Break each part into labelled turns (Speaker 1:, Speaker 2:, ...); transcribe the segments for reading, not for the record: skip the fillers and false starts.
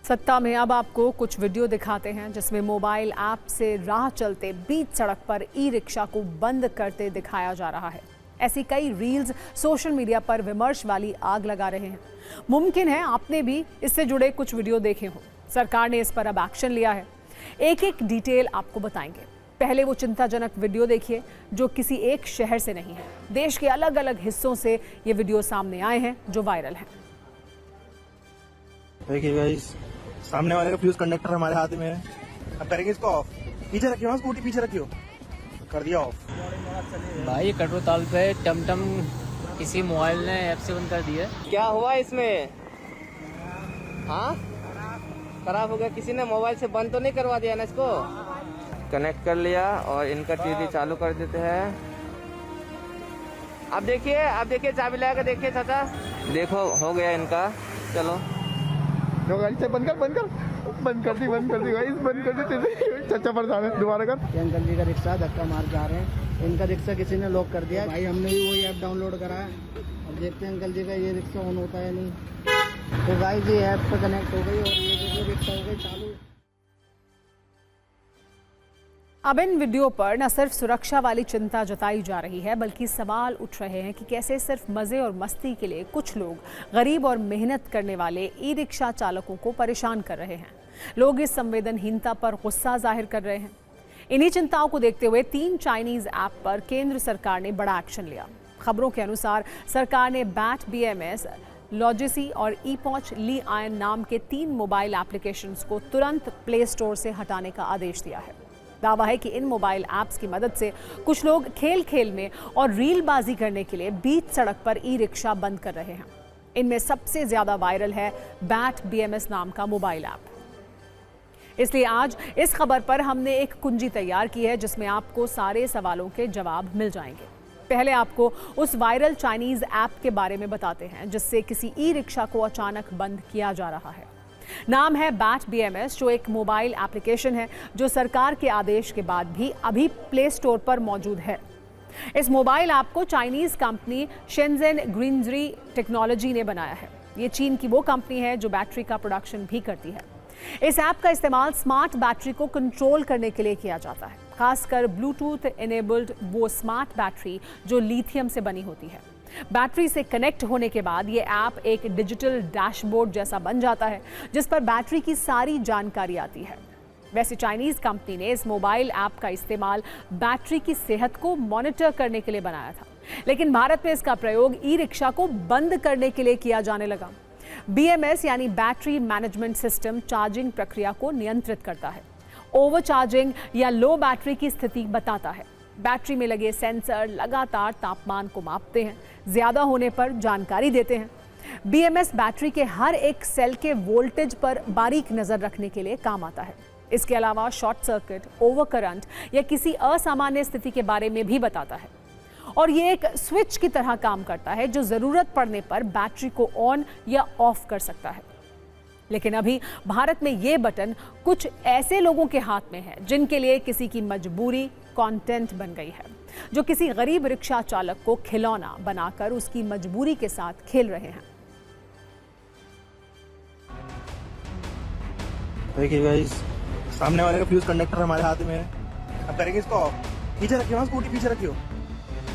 Speaker 1: सत्ता में अब आपको कुछ वीडियो दिखाते हैं जिसमें मोबाइल ऐप से राह चलते बीच सड़क पर ई रिक्शा को बंद करते दिखाया जा रहा है। ऐसी कई रील्स सोशल मीडिया पर विमर्श वाली आग लगा रहे हैं। मुमकिन है आपने भी इससे जुड़े कुछ वीडियो देखे हों। सरकार ने इस पर अब एक्शन लिया है। एक एक डिटेल आपको बताएंगे। पहले वो चिंताजनक वीडियो देखिए जो किसी एक शहर से नहीं है। देश के अलग अलग हिस्सों से ये वीडियो सामने आए हैं जो वायरल हैं।
Speaker 2: देखिए गाइस, सामने वाले का फ्यूज कंडक्टर हमारे हाथ में है। अब करेंगे इसको ऑफ। पीछे रखियो, हाँ स्कूटी पीछे रखियो। कर दिया ऑफ।
Speaker 3: भाई कटरू ताल पे टमटम किसी मोबाइल ने ऐप से बंद कर दिया।
Speaker 4: क्या हुआ इसमें? हाँ, खराब हो गया। किसी ने मोबाइल से बंद तो नहीं करवा दिया ना इसको? कनेक्ट कर लिया और इनका टीवी चालू कर देते हैं। अब देखिए चाबी लगा के देखिए चाचा। देखो हो गया इनका। चलो
Speaker 5: जो गाड़ी से बंद कर दी गाइस, बंद कर दी। चाचा परेशान है, दोबारा कर।
Speaker 6: ये अंकल जी का रिक्शा धक्का मार जा रहे हैं। इनका रिक्शा किसी ने लॉक कर दिया। भाई हमने भी वही ऐप डाउनलोड करा है। अब देखते हैं अंकल जी का ये रिक्शा ऑन होता है नहीं। तो गाइस ये ऐप पे कनेक्ट हो गई और ये रिक्शा हो गई चालू।
Speaker 1: अब इन वीडियो पर न सिर्फ सुरक्षा वाली चिंता जताई जा रही है बल्कि सवाल उठ रहे हैं कि कैसे सिर्फ मजे और मस्ती के लिए कुछ लोग गरीब और मेहनत करने वाले ई रिक्शा चालकों को परेशान कर रहे हैं। लोग इस संवेदनहीनता पर गुस्सा जाहिर कर रहे हैं। इन्हीं चिंताओं को देखते हुए 3 चाइनीज ऐप पर केंद्र सरकार ने बड़ा एक्शन लिया। खबरों के अनुसार सरकार ने बैट BMS, लॉजिसी और ईपॉच ली आयन नाम के 3 मोबाइल एप्लीकेशंस को तुरंत प्ले स्टोर से हटाने का आदेश दिया है। दावा है कि इन मोबाइल ऐप्स की मदद से कुछ लोग खेल में और रीलबाजी करने के लिए बीच सड़क पर ई रिक्शा बंद कर रहे हैं। इनमें सबसे ज्यादा वायरल है बैट BMS नाम का मोबाइल ऐप। इसलिए आज इस खबर पर हमने एक कुंजी तैयार की है जिसमें आपको सारे सवालों के जवाब मिल जाएंगे। पहले आपको उस वायरल चाइनीज ऐप के बारे में बताते हैं जिससे किसी ई रिक्शा को अचानक बंद किया जा रहा है। नाम है बैट BMS, जो एक मोबाइल एप्लीकेशन है जो सरकार के आदेश के बाद भी अभी प्ले स्टोर पर मौजूद है। इस मोबाइल ऐप को Chinese company Shenzhen greenery technology ने बनाया है। ये चीन की वो कंपनी है जो बैटरी का प्रोडक्शन भी करती है। इस ऐप का इस्तेमाल स्मार्ट बैटरी को कंट्रोल करने के लिए किया जाता है, खासकर ब्लूटूथ इनेबल्ड वो स्मार्ट बैटरी जो लिथियम से बनी होती है। बैटरी से कनेक्ट होने के बाद ये ऐप एक डिजिटल डैशबोर्ड जैसा बन जाता है जिस पर बैटरी की सारी जानकारी आती है। वैसे चाइनीज कंपनी ने इस मोबाइल ऐप का इस्तेमाल बैटरी की सेहत को मॉनिटर करने के लिए बनाया था, लेकिन भारत में इसका प्रयोग ई रिक्शा को बंद करने के लिए किया जाने लगा। BMS यानी बैटरी मैनेजमेंट सिस्टम चार्जिंग प्रक्रिया को नियंत्रित करता है, ओवरचार्जिंग या लो बैटरी की स्थिति बताता है। बैटरी में लगे सेंसर लगातार तापमान को मापते हैं, ज्यादा होने पर जानकारी देते हैं। BMS बैटरी के हर एक सेल के वोल्टेज पर बारीक नजर रखने के लिए काम आता है। इसके अलावा शॉर्ट सर्किट, ओवर करंट या किसी असामान्य स्थिति के बारे में भी बताता है। और ये एक स्विच की तरह काम करता है जो जरूरत पड़ने पर बैटरी को ऑन या ऑफ कर सकता है। लेकिन अभी भारत में ये बटन कुछ ऐसे लोगों के हाथ में है जिनके लिए किसी की मजबूरी कंटेंट बन गई है, जो किसी गरीब रिक्शा चालक को खिलौना बनाकर उसकी मजबूरी के साथ खेल रहे हैं।
Speaker 2: देखिए गाइस, सामने वाले का फ्यूज कंडक्टर हमारे हाथ में है। अब करेंगे इसको ऑफ। पीछे रखियो, हाँ स्कूटी पीछे रखियो।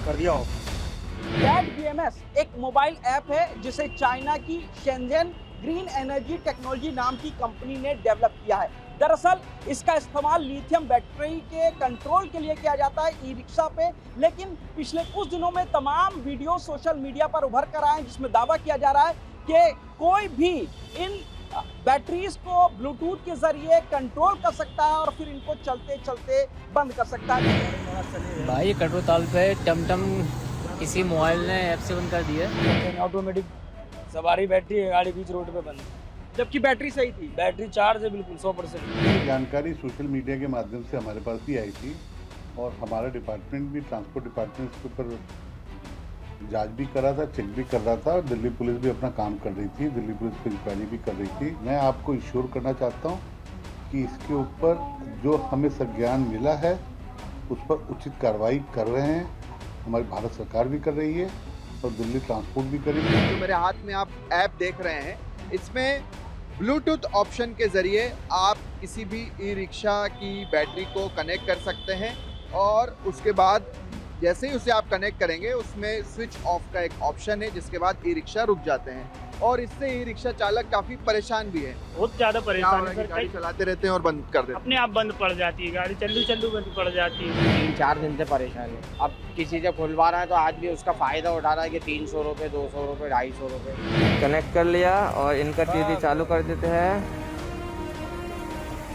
Speaker 2: कर दिया ऑफ।
Speaker 7: बैट BMS एक मोबाइल ऐप है जिसे चाइना की शेनज़ेन ग्रीन एनर्जी टेक्नोलॉजी नाम की कंपनी ने डेवलप किया है। दरअसल इसका इस्तेमाल लिथियम बैटरी के कंट्रोल के लिए किया जाता है ई रिक्शा पे। लेकिन पिछले कुछ दिनों में तमाम वीडियो सोशल मीडिया पर उभर कर आए हैं जिसमें दावा किया जा रहा है कि कोई भी इन बैटरीज को ब्लूटूथ के जरिए कंट्रोल कर सकता है और फिर इनको चलते चलते बंद कर सकता है।
Speaker 3: भाई कटरू ताल पे टमटम किसी मोबाइल ने ऐप से बंद कर दिया।
Speaker 8: ऑटोमेटिक सवारी बैठी है, गाड़ी बीच रोड पे बंद,
Speaker 7: जबकि बैटरी सही थी।
Speaker 8: बैटरी चार्ज है बिल्कुल 100%।
Speaker 5: जानकारी सोशल मीडिया के माध्यम से हमारे पास भी आई थी और हमारा डिपार्टमेंट भी, ट्रांसपोर्ट डिपार्टमेंट इसके ऊपर जांच भी कर रहा था, चेक भी कर रहा था और दिल्ली पुलिस भी अपना काम कर रही थी, दिल्ली पुलिस की इंक्वायरी भी कर रही थी। मैं आपको इंश्योर करना चाहता हूँ कि इसके ऊपर जो हमें संज्ञान मिला है उस पर उचित कार्रवाई कर रहे हैं। हमारी भारत सरकार भी कर रही है और दिल्ली ट्रांसपोर्ट भी करेगी।
Speaker 9: जो मेरे हाथ में आप ऐप देख रहे हैं, इसमें ब्लूटूथ ऑप्शन के ज़रिए आप किसी भी ई रिक्शा की बैटरी को कनेक्ट कर सकते हैं और उसके बाद जैसे ही उसे आप कनेक्ट करेंगे उसमें स्विच ऑफ का एक ऑप्शन है, जिसके बाद ई रिक्शा रुक जाते हैं और इससे ई रिक्शा चालक काफ़ी परेशान भी है।
Speaker 8: बहुत ज़्यादा परेशान है सर,
Speaker 9: गाड़ी चलाते रहते हैं और बंद कर देते हैं।
Speaker 8: अपने आप बंद पड़ जाती है गाड़ी, चल्लू बंद पड़ जाती है।
Speaker 6: 3-4 दिन से परेशान है। अब किसी से खुलवा रहा है तो आज भी उसका फ़ायदा उठा रहा है कि 300 रुपये, 200 रुपये, 250 रुपये।
Speaker 4: कनेक्ट कर लिया और इनका टीवी चालू कर देते हैं।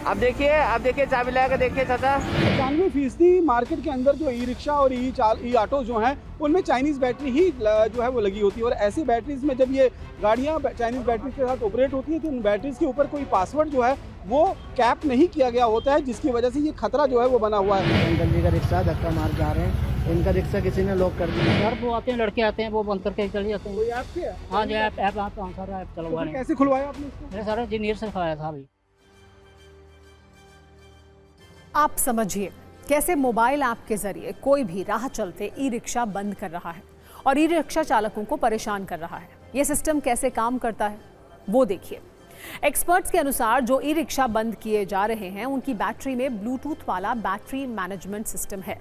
Speaker 4: अब देखिए चाबी लगा के देखिए चाचा।
Speaker 7: 95% मार्केट के अंदर जो ई रिक्शा और ई ऑटो जो हैं उनमें चाइनीज़ बैटरी ही जो है वो लगी होती है और ऐसी बैटरीज में जब ये गाड़ियाँ चाइनीज़ बैटरी के साथ ऑपरेट होती हैं तो उन बैटरीज के ऊपर कोई पासवर्ड जो है वो कैप नहीं किया गया होता है, जिसकी वजह से ये खतरा जो है वो बना हुआ है।
Speaker 6: अंकल जी का रिक्शा धक्का मार जा रहे हैं, इनका रिक्शा किसी ने लॉक कर दिया।
Speaker 3: घर वो आते हैं, लड़के आते हैं, वो बंद करके चले जाते हैं।
Speaker 7: कोई ऐप क्या है?
Speaker 3: हाँ जी, ऐप सारा ऐप चलवा रहे हैं।
Speaker 7: कैसे खुलवाया आपने इसको?
Speaker 3: मेरे सारे इंजीनियर से खाया था अभी।
Speaker 1: आप समझिए कैसे मोबाइल ऐप के जरिए कोई भी राह चलते ई रिक्शा बंद कर रहा है और ई रिक्शा चालकों को परेशान कर रहा है। यह सिस्टम कैसे काम करता है वो देखिए। एक्सपर्ट्स के अनुसार जो ई रिक्शा बंद किए जा रहे हैं उनकी बैटरी में ब्लूटूथ वाला बैटरी मैनेजमेंट सिस्टम है।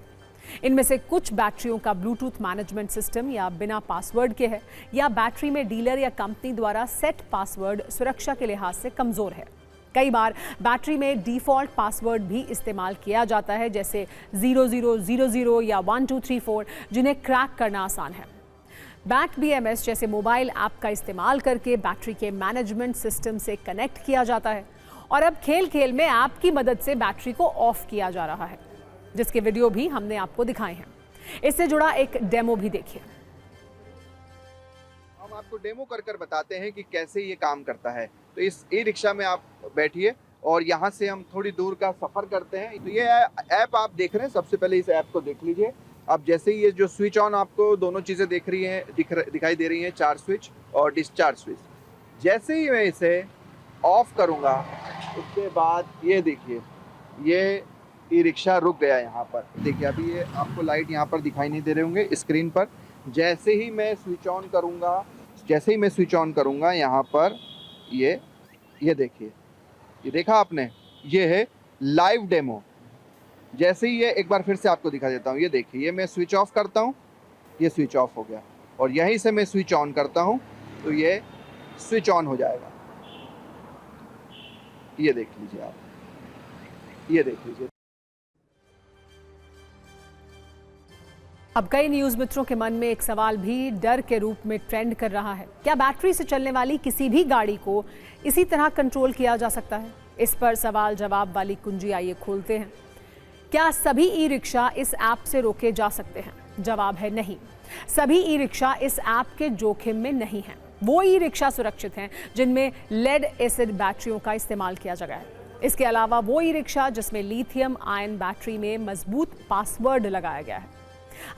Speaker 1: इनमें से कुछ बैटरियों का ब्लूटूथ मैनेजमेंट सिस्टम या बिना पासवर्ड के है या बैटरी में डीलर या कंपनी द्वारा सेट पासवर्ड सुरक्षा के लिहाज से कमजोर है। कई बार बैटरी में डिफ़ॉल्ट पासवर्ड भी इस्तेमाल किया जाता है, जैसे 0000 या 1234, जिन्हें क्रैक करना आसान है। बैट BMS जैसे मोबाइल ऐप का इस्तेमाल करके बैटरी के मैनेजमेंट सिस्टम से कनेक्ट किया जाता है और अब खेल खेल में ऐप की मदद से बैटरी को ऑफ किया जा रहा है, जिसके वीडियो भी हमने आपको दिखाए हैं। इससे जुड़ा एक डेमो भी देखिए।
Speaker 9: हम आपको डेमो कर बताते हैं कि कैसे ये काम करता है। तो इस ई रिक्शा में आप बैठिए और यहाँ से हम थोड़ी दूर का सफ़र करते हैं। तो ये ऐप आप देख रहे हैं, सबसे पहले इस ऐप को देख लीजिए। अब जैसे ही ये जो स्विच ऑन आपको दोनों चीज़ें दिखाई दे रही हैं, 4 स्विच और डिस्चार्ज स्विच। जैसे ही मैं इसे ऑफ करूँगा उसके बाद ये देखिए ये ई रिक्शा रुक गया यहाँ पर। देखिए अभी ये आपको लाइट यहाँ पर दिखाई नहीं दे रहे होंगे स्क्रीन पर। जैसे ही मैं स्विच ऑन करूँगा यहाँ पर ये देखिए, ये देखा आपने, ये है लाइव डेमो। जैसे ही ये एक बार फिर से आपको दिखा देता हूँ, ये देखिए, ये मैं स्विच ऑफ करता हूँ, ये स्विच ऑफ हो गया और यहीं से मैं स्विच ऑन करता हूँ तो ये स्विच ऑन हो जाएगा। ये देख लीजिए आप, ये देख लीजिए।
Speaker 1: अब कई न्यूज़ मित्रों के मन में एक सवाल भी डर के रूप में ट्रेंड कर रहा है। क्या बैटरी से चलने वाली किसी भी गाड़ी को इसी तरह कंट्रोल किया जा सकता है? इस पर सवाल जवाब वाली कुंजी आइए खोलते हैं। क्या सभी ई रिक्शा इस ऐप से रोके जा सकते हैं? जवाब है नहीं। सभी ई रिक्शा इस ऐप के जोखिम में नहीं हैं। वो ई रिक्शा सुरक्षित हैं जिनमें लेड एसिड बैटरियों का इस्तेमाल किया जा रहा है। इसके अलावा वो ई रिक्शा जिसमें लिथियम आयन बैटरी में मजबूत पासवर्ड लगाया गया है।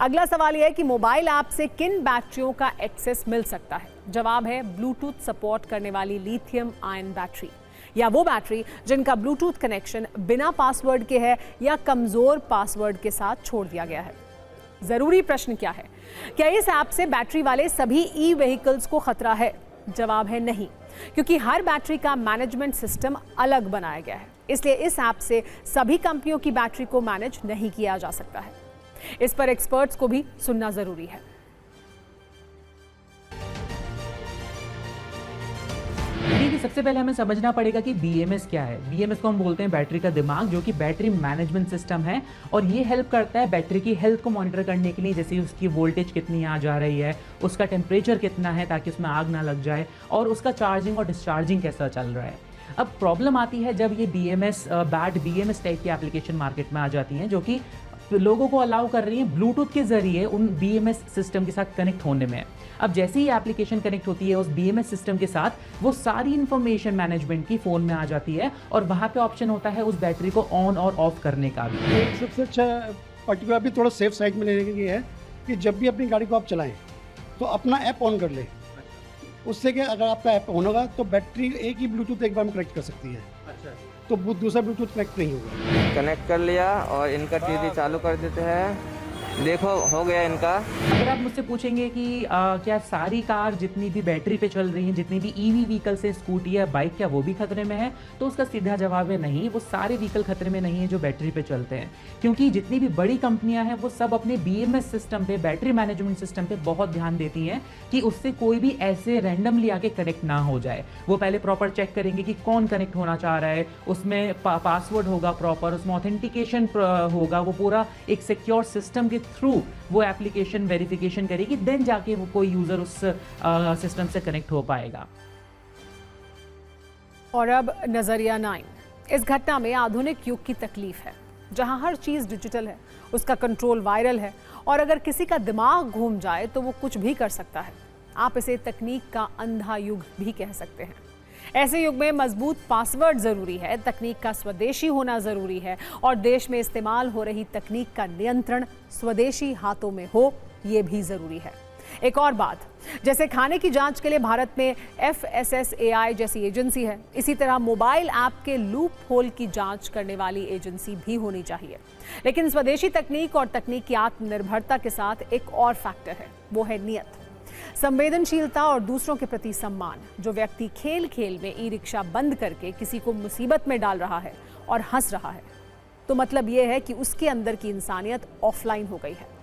Speaker 1: अगला सवाल यह है कि मोबाइल ऐप से किन बैटरियों का एक्सेस मिल सकता है? जवाब है ब्लूटूथ सपोर्ट करने वाली लिथियम आयन बैटरी, या वो बैटरी जिनका ब्लूटूथ कनेक्शन बिना पासवर्ड के है या कमजोर पासवर्ड के साथ छोड़ दिया गया है। जरूरी प्रश्न क्या है? क्या इस ऐप से बैटरी वाले सभी ई व्हीकल्स को खतरा है? जवाब है नहीं, क्योंकि हर बैटरी का मैनेजमेंट सिस्टम अलग बनाया गया है। इसलिए इस ऐप से सभी कंपनियों की बैटरी को मैनेज नहीं किया जा सकता है। इस पर एक्सपर्ट्स को भी सुनना जरूरी है।
Speaker 10: देखिए, सबसे पहले हमें समझना पड़ेगा कि BMS क्या है। BMS को हम बोलते हैं बैटरी का दिमाग, जो कि बैटरी मैनेजमेंट सिस्टम है और ये हेल्प करता है बैटरी की हेल्थ को मॉनिटर करने के लिए, जैसे उसकी वोल्टेज कितनी आ जा रही है, उसका टेम्परेचर कितना है ताकि उसमें आग ना लग जाए, और उसका चार्जिंग और डिस्चार्जिंग कैसा चल रहा है। अब प्रॉब्लम आती है जब ये बैड BMS टाइप की एप्लीकेशन मार्केट में आ जाती हैं, जो कि लोगों को अलाउ कर रही है ब्लूटूथ के जरिए उन BMS सिस्टम के साथ कनेक्ट होने में। अब जैसे ही एप्लीकेशन कनेक्ट होती है उस BMS सिस्टम के साथ, वो सारी इन्फॉर्मेशन मैनेजमेंट की फ़ोन में आ जाती है और वहाँ पे ऑप्शन होता है उस बैटरी को ऑन और ऑफ करने का भी।
Speaker 11: एक सबसे अच्छा पर्टिकुलर भी थोड़ा सेफ साइड में लेने के लिए है कि जब भी अपनी गाड़ी को आप चलाएं तो अपना ऐप ऑन कर लें। उससे क्या, अगर आपका ऐप ऑन होगा तो बैटरी एक ही ब्लूटूथ एक बार में कनेक्ट कर सकती है। अच्छा, तो दूसरा ब्लूटूथ कनेक्ट नहीं होगा।
Speaker 4: कनेक्ट कर लिया और इनका टीवी चालू कर देते हैं। देखो हो गया इनका।
Speaker 10: अगर आप मुझसे पूछेंगे कि क्या सारी कार जितनी भी बैटरी पे चल रही हैं, जितनी भी ईवी व्हीकल्स हैं, स्कूटी या बाइक, क्या वो भी खतरे में है? तो उसका सीधा जवाब है नहीं, वो सारे व्हीकल खतरे में नहीं है जो बैटरी पे चलते हैं। क्योंकि जितनी भी बड़ी कंपनियां हैं वो सब अपने BMS सिस्टम पे, बैटरी मैनेजमेंट सिस्टम पे बहुत ध्यान देती हैं कि उससे कोई भी ऐसे रैंडमली आके कनेक्ट ना हो जाए। वो पहले प्रॉपर चेक करेंगे कि कौन कनेक्ट होना चाह रहा है, उसमें पासवर्ड होगा प्रॉपर, उसमें ऑथेंटिकेशन होगा, वो पूरा एक सिक्योर सिस्टम के थ्रू वो एप्लीकेशन वेरिफिकेशन करेगी, देन जाके वो कोई यूजर उस सिस्टम से कनेक्ट हो पाएगा।
Speaker 1: और अब नजरिया 9। इस घटना में आधुनिक युग की तकलीफ है, जहां हर चीज डिजिटल है, उसका कंट्रोल वायरल है, और अगर किसी का दिमाग घूम जाए तो वो कुछ भी कर सकता है। आप इसे तकनीक का अंधा युग भी कह सकते हैं। ऐसे युग में मजबूत पासवर्ड जरूरी है, तकनीक का स्वदेशी होना जरूरी है, और देश में इस्तेमाल हो रही तकनीक का नियंत्रण स्वदेशी हाथों में हो, ये भी जरूरी है। एक और बात, जैसे खाने की जांच के लिए भारत में FSSAI जैसी एजेंसी है, इसी तरह मोबाइल ऐप के लूप होल की जांच करने वाली एजेंसी भी होनी चाहिए। लेकिन स्वदेशी तकनीक और तकनीक की आत्मनिर्भरता के साथ एक और फैक्टर है, वो है नियत, संवेदनशीलता और दूसरों के प्रति सम्मान। जो व्यक्ति खेल खेल में ई-रिक्शा बंद करके किसी को मुसीबत में डाल रहा है और हंस रहा है, तो मतलब ये है कि उसके अंदर की इंसानियत ऑफलाइन हो गई है।